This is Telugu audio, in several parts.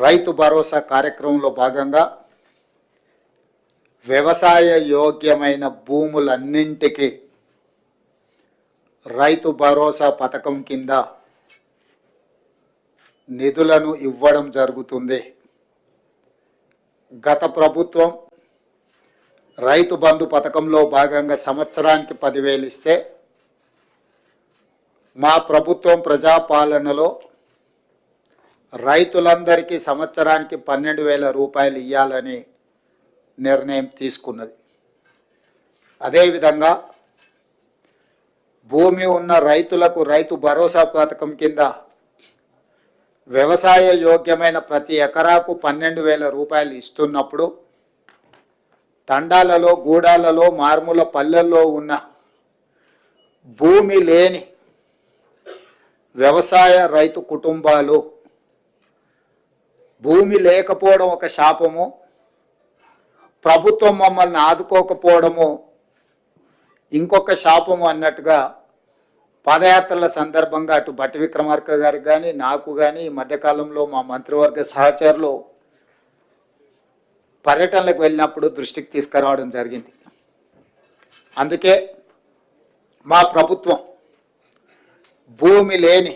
రైతు భరోసా కార్యక్రమంలో భాగంగా వ్యవసాయ యోగ్యమైన భూములన్నింటికి రైతు భరోసా పథకం కింద నిధులను ఇవ్వడం జరుగుతుంది. గత ప్రభుత్వం రైతు బంధు పథకంలో భాగంగా సంవత్సరానికి 10,000 ఇస్తే మా ప్రభుత్వం ప్రజాపాలనలో రైతులందరికీ సంవత్సరానికి 12,000 రూపాయలు ఇవ్వాలని నిర్ణయం తీసుకున్నది. అదేవిధంగా భూమి ఉన్న రైతులకు రైతు భరోసా పథకం కింద వ్యవసాయ యోగ్యమైన ప్రతి ఎకరాకు 12,000 రూపాయలు ఇస్తున్నప్పుడు తండాలలో, గూడాలలో, మారుమూల పల్లెల్లో ఉన్న భూమి లేని వ్యవసాయ రైతు కుటుంబాలు భూమి లేకపోవడం ఒక శాపము, ప్రభుత్వం మమ్మల్ని ఆదుకోకపోవడము ఇంకొక శాపము అన్నట్టుగా పాదయాత్రల సందర్భంగా అటు భట్టి విక్రమార్క గారికి కానీ నాకు కానీ ఈ మధ్యకాలంలో మా మంత్రివర్గ సహచరులు పర్యటనలకు వెళ్ళినప్పుడు దృష్టికి తీసుకురావడం జరిగింది. అందుకే మా ప్రభుత్వం భూమి లేని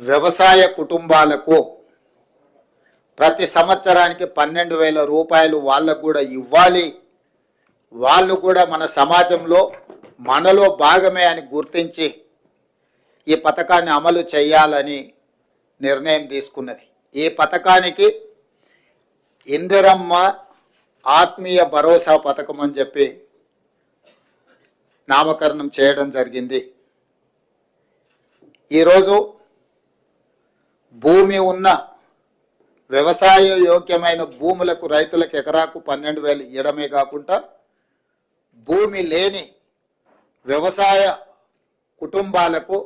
వ్యవసాయ కుటుంబాలకు ప్రతి సంవత్సరానికి 12,000 రూపాయలు వాళ్ళకు కూడా ఇవ్వాలి, వాళ్ళు కూడా మన సమాజంలో మనలో భాగమే అని గుర్తించి ఈ పథకాన్ని అమలు చేయాలని నిర్ణయం తీసుకున్నది. ఈ పథకానికి ఇందిరమ్మ ఆత్మీయ భరోసా పథకం అని చెప్పి నామకరణం చేయడం జరిగింది. ఈరోజు భూమి ఉన్న వ్యవసాయ యోగ్యమైన భూములకు రైతులకు ఎకరాకు 12,000 ఇవ్వడమే కాకుండా భూమి లేని వ్యవసాయ కుటుంబాలకు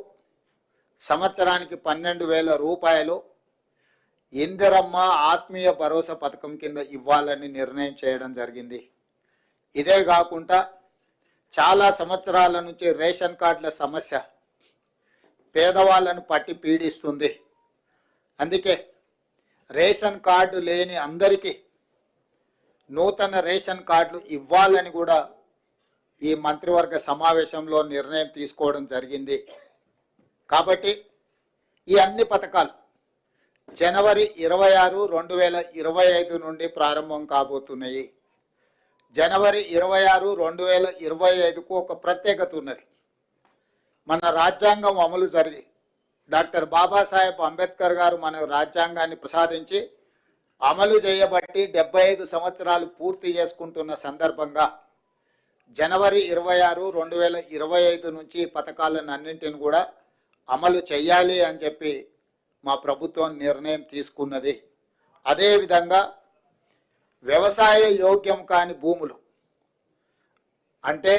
సంవత్సరానికి 12,000 రూపాయలు ఇందిరమ్మ ఆత్మీయ భరోసా పథకం కింద ఇవ్వాలని నిర్ణయం చేయడం జరిగింది. ఇదే కాకుండా చాలా సంవత్సరాల నుంచి రేషన్ కార్డుల సమస్య పేదవాళ్ళను పట్టి పీడిస్తుంది. అందుకే రేషన్ కార్డు లేని అందరికీ నూతన రేషన్ కార్డులు ఇవ్వాలని కూడా ఈ మంత్రివర్గ సమావేశంలో నిర్ణయం తీసుకోవడం జరిగింది. కాబట్టి ఈ అన్ని పథకాలు జనవరి 26, 2025 నుండి ప్రారంభం కాబోతున్నాయి. జనవరి 26, 2025కు ఒక ప్రత్యేకత ఉన్నది. మన రాజ్యాంగం అమలు జరిగి డాక్టర్ బాబాసాహెబ్ అంబేద్కర్ గారు మన రాజ్యాంగాన్ని ప్రసాదించి అమలు చేయబట్టి 75 సంవత్సరాలు పూర్తి చేసుకుంటున్న సందర్భంగా జనవరి 26, 2025 నుంచి పథకాలను అన్నింటిని కూడా అమలు చేయాలి అని చెప్పి మా ప్రభుత్వం నిర్ణయం తీసుకున్నది. అదేవిధంగా వ్యవసాయ యోగ్యం కాని భూములు అంటే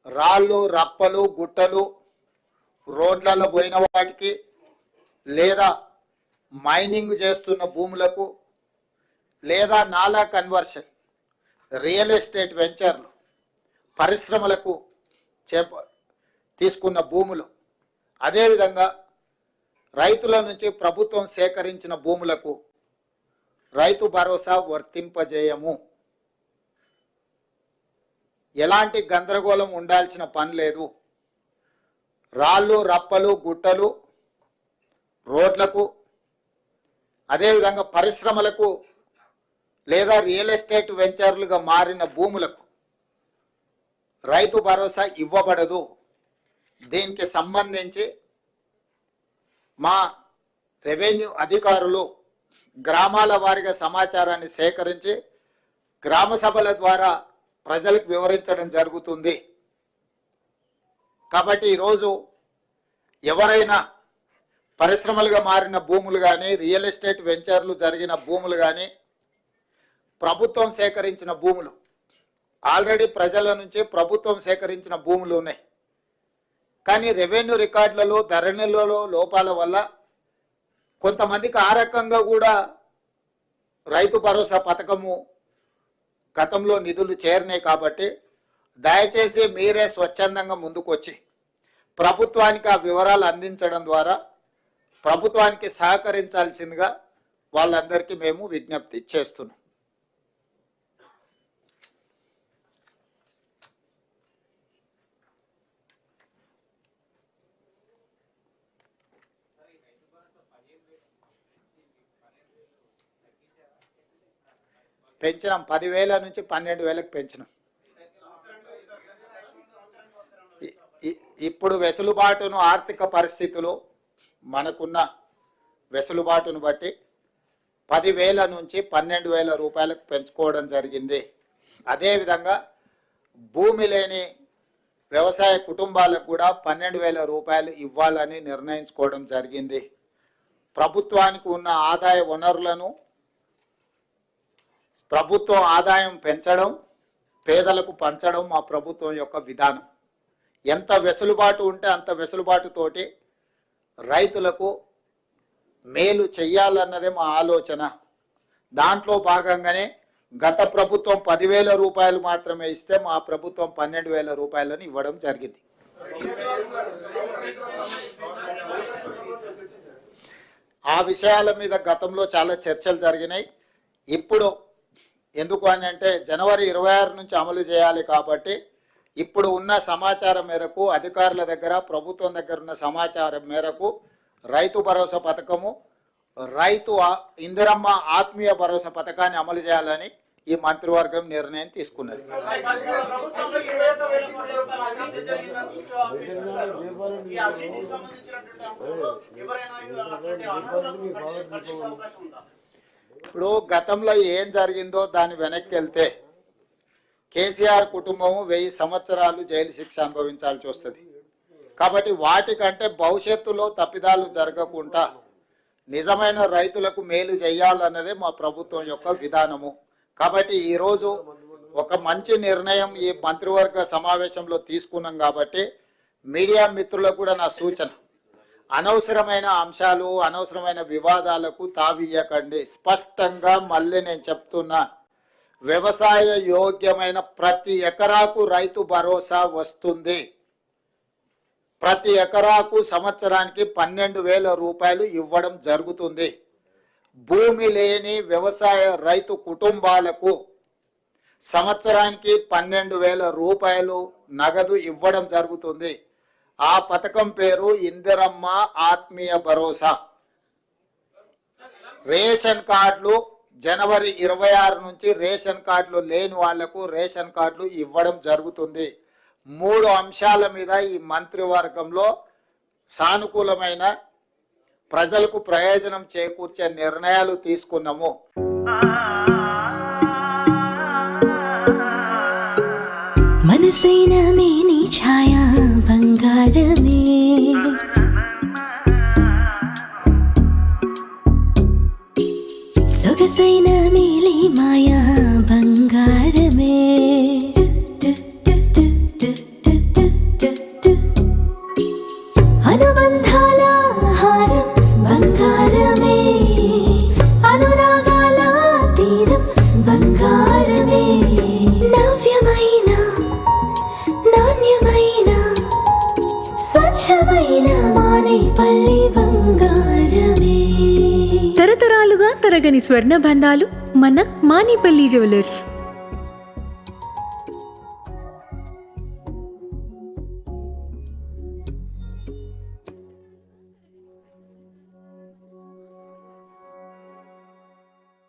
రాళ్ళు, రప్పలు, గుట్టలు, రోడ్లలో పోయిన వాటికి లేదా మైనింగ్ చేస్తున్న భూములకు లేదా నాలా కన్వర్షన్, రియల్ ఎస్టేట్ వెంచర్లు, పరిశ్రమలకు తీసుకున్న భూములు, అదేవిధంగా రైతుల నుంచి ప్రభుత్వం సేకరించిన భూములకు రైతు భరోసా వర్తింపజేయము. ఎలాంటి గందరగోళం ఉండాల్సిన పని లేదు. రాళ్ళు, రప్పలు, గుట్టలు, రోడ్లకు, అదేవిధంగా పరిశ్రమలకు లేదా రియల్ ఎస్టేట్ వెంచర్లుగా మారిన భూములకు రైతు భరోసా ఇవ్వబడదు. దీనికి సంబంధించి మా రెవెన్యూ అధికారులు గ్రామాల వారీగా సమాచారాన్ని సేకరించి గ్రామ సభల ద్వారా ప్రజలకు వివరించడం జరుగుతుంది. కాబట్టి ఈరోజు ఎవరైనా పరిశ్రమలుగా మారిన భూములు కానీ, రియల్ ఎస్టేట్ వెంచర్లు జరిగిన భూములు కానీ, ప్రభుత్వం సేకరించిన భూములు, ఆల్రెడీ ప్రజల నుంచి ప్రభుత్వం సేకరించిన భూములు ఉన్నాయి. కానీ రెవెన్యూ రికార్డులలో, ధరణిలలో లోపాల వల్ల కొంతమందికి ఆ రకంగా కూడా రైతు భరోసా పథకము గతంలో నిధులు చేరినాయి. కాబట్టి దయచేసి మీరే స్వచ్ఛందంగా ముందుకొచ్చి ప్రభుత్వానికి ఆ వివరాలు అందించడం ద్వారా ప్రభుత్వానికి సహకరించాల్సిందిగా వాళ్ళందరికీ మేము విజ్ఞప్తి చేస్తున్నాం. పెంచినాం, 10,000 నుంచి 12,000కి పెంచినాం. ఇప్పుడు వెసులుబాటును, ఆర్థిక పరిస్థితులు, మనకున్న వెసులుబాటును బట్టి 10,000 నుంచి 12,000 రూపాయలకు పెంచుకోవడం జరిగింది. అదేవిధంగా భూమి లేని వ్యవసాయ కుటుంబాలకు కూడా 12,000 రూపాయలు ఇవ్వాలని నిర్ణయించుకోవడం జరిగింది. ప్రభుత్వానికి ఉన్న ఆదాయ వనరులను ప్రభుత్వం ఆదాయం పెంచడం, పేదలకు పంచడం మా ప్రభుత్వం యొక్క విధానం. ఎంత వెసులుబాటు ఉంటే అంత వెసులుబాటుతోటి రైతులకు మేలు చెయ్యాలన్నదే మా ఆలోచన. దాంట్లో భాగంగానే గత ప్రభుత్వం 10,000 రూపాయలు మాత్రమే ఇస్తే మా ప్రభుత్వం 12,000 రూపాయలను ఇవ్వడం జరిగింది. ఆ విషయాల మీద గతంలో చాలా చర్చలు జరిగినాయి. ఇప్పుడు ఎందుకు అని అంటే జనవరి 26 నుంచి అమలు చేయాలి కాబట్టి ఇప్పుడు ఉన్న సమాచారం మేరకు, అధికారుల దగ్గర, ప్రభుత్వం దగ్గర ఉన్న సమాచారం మేరకు రైతు భరోసా పథకము, రైతు ఇందిరమ్మ ఆత్మీయ భరోసా పథకాన్ని అమలు చేయాలని ఈ మంత్రివర్గం నిర్ణయం తీసుకున్నది. ఇప్పుడు గతంలో ఏం జరిగిందో దాని వెనక్కి వెళ్తే కేసీఆర్ కుటుంబం 1000 సంవత్సరాలు జైలు శిక్ష అనుభవించాల్సి వస్తుంది. కాబట్టి వాటికంటే భవిష్యత్తులో తప్పిదాలు జరగకుండా నిజమైన రైతులకు మేలు చేయాలన్నదే మా ప్రభుత్వం యొక్క విధానము. కాబట్టి ఈరోజు ఒక మంచి నిర్ణయం ఈ మంత్రివర్గ సమావేశంలో తీసుకున్నాం. కాబట్టి మీడియా మిత్రులకు కూడా నా సూచన, అనవసరమైన అంశాలు, అనవసరమైన వివాదాలకు తావియ్యకండి. స్పష్టంగా మళ్ళీ నేను చెప్తున్నా, వ్యవసాయ యోగ్యమైన ప్రతి ఎకరాకు రైతు భరోసా వస్తుంది. ప్రతి ఎకరాకు సంవత్సరానికి 12,000 రూపాయలు ఇవ్వడం జరుగుతుంది. భూమి లేని వ్యవసాయ రైతు కుటుంబాలకు సంవత్సరానికి 12,000 రూపాయలు నగదు ఇవ్వడం జరుగుతుంది. ఆ పథకం పేరు ఇందిరమ్మ ఆత్మీయ భరోసా. రేషన్ కార్డులు జనవరి 26 నుంచి రేషన్ కార్డులు లేని వాళ్లకు రేషన్ కార్డులు ఇవ్వడం జరుగుతుంది. 3 అంశాల మీద ఈ మంత్రివర్గంలో సానుకూలమైన, ప్రజలకు ప్రయోజనం చేకూర్చే నిర్ణయాలు తీసుకున్నాము. మనసైన మేని ఛాయా బంగారమే, సొగసైన మేలి మాయా బంగారమే, అనుబంధాల హారం బంగారమే, అనురాగాల తీరం బంగారమే, నవ్యమైన నాణ్యమైన స్వచ్ఛమైన మానేపల్లి బంగారమే. తరతరాలుగా తరగని స్వర్ణ బంధాలు మన మానేపల్లి జ్యువెలర్స్.